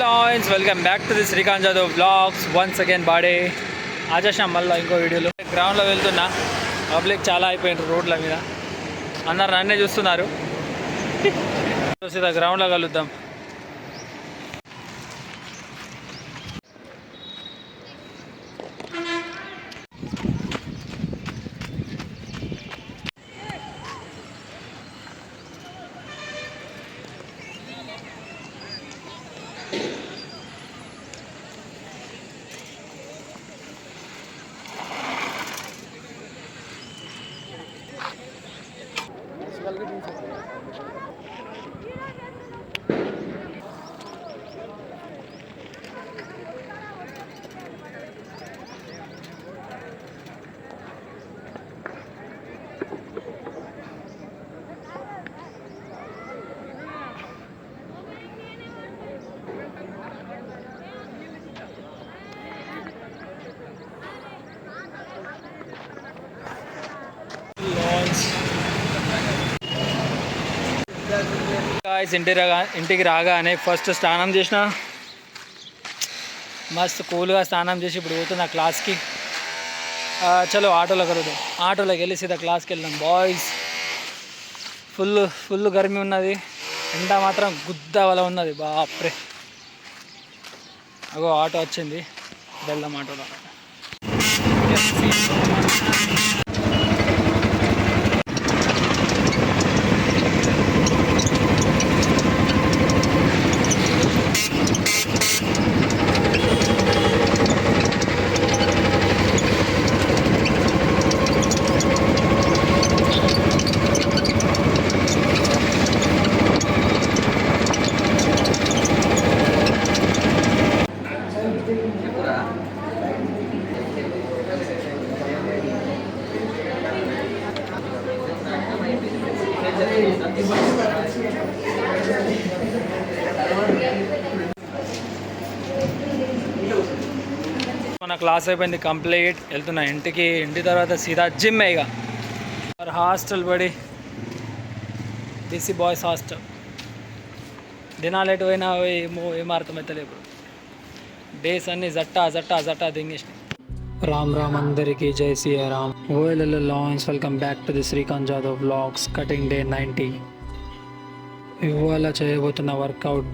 Lions welcome back to the Srikanth Jadhav vlogs once again బాడే ఆజాషా మళ్ళీ ఇంకో వీడియోలో గ్రౌండ్లో వెళ్తున్నా. పబ్లిక్ చాలా అయిపోయినారు రోడ్ల మీద, అందరు నన్నే చూస్తున్నారు. చూసి గ్రౌండ్లో కలుద్దాం. ఇంటికి రాగానే ఫస్ట్ స్నానం చేసిన, మస్తు కూల్గా స్నానం చేసి ఇప్పుడు పోతున్నా క్లాస్కి. చలో ఆటోలో కలుద్దాం. ఆటోలోకి వెళ్ళి సీదా క్లాస్కి వెళ్దాం బాయ్స్. ఫుల్ గర్మీ ఉన్నది, ఎండ మాత్రం గుద్ద వల్ల ఉన్నది బాప్రే. అగో ఆటో వచ్చింది, వెళ్దాం ఆటోలో. మన క్లాస్ అయిపోయింది కంప్లీట్. వెళ్తున్నా ఇంటికి. ఇంటి తర్వాత సీదా జిమ్. ఇక హాస్టల్ పడి బీసీ బాయ్స్ హాస్టల్. దినాలు ఎటు పోయినా ఏం అర్థమవుతలే. ఇప్పుడు డేస్ అన్నీ జట్టా దింగేసినాయి. రామ్ అందరికి జై శ్రీరామ్. ఓఎల్ఎల్ lions welcome back to the Srikanth Jadhav vlogs cutting day 90. ఇవాళ చేయబోతున్న వర్కౌట్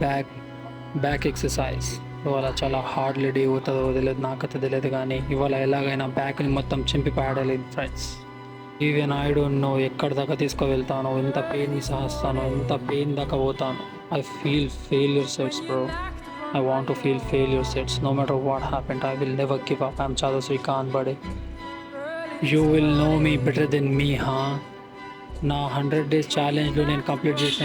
బ్యాక్ ఎక్సర్సైజ్. ఇవాళ చాలా హార్డ్లీ డే అవుతుందో తెలియదు, నాకైతే తెలియదు. కానీ ఇవాళ ఎలాగైనా బ్యాక్ని మొత్తం చింపి పాడాలి friends. Even I don't know ఎక్కడి దాకా తీసుకువెళ్తాను, ఎంత పెయిన్ సహిస్తాను, ఎంత పెయిన్ దాకా పోతాను. I feel failure sets bro. I want to feel failure sets. No matter what happened, I will never give up. I'm Jadhav Srikanth buddy. You will know me better than me, huh? నా 100 days ఛాలెంజ్లో నేను complete చేసిన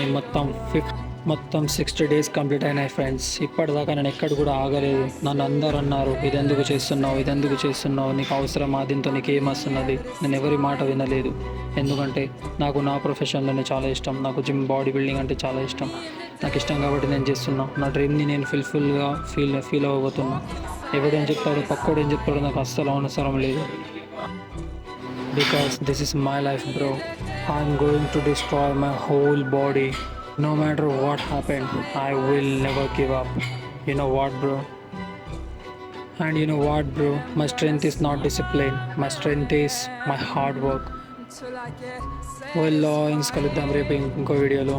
మొత్తం 60 days complete అయినాయి friends. ఇప్పటిదాకా నేను ఎక్కడ కూడా ఆగలేదు. నన్ను అందరూ అన్నారు, ఇదెందుకు చేస్తున్నావు, నీకు అవసరమా, దీంతో నీకు ఏమొస్తున్నది. నేను ఎవరి మాట వినలేదు, ఎందుకంటే నాకు నా ప్రొఫెషన్లోనే చాలా ఇష్టం. నాకు జిమ్, బాడీ బిల్డింగ్ అంటే చాలా ఇష్టం. నాకు ఇష్టం కాబట్టి నేను చేస్తున్నా. నా డ్రీమ్ని నేను ఫుల్గా ఫీల్ అవ్వబోతున్నా. ఎవడేం చెప్తాడు, పక్కోడు ఏం చెప్తాడో నాకు అస్సలు అవసరం లేదు. Because this is my life bro. I'm going to destroy my whole body. No matter what happened, I will never give up. You know what bro? And you know what bro? My strength is not discipline. My strength is my hard work. Well, ఇంకో వీడియోలో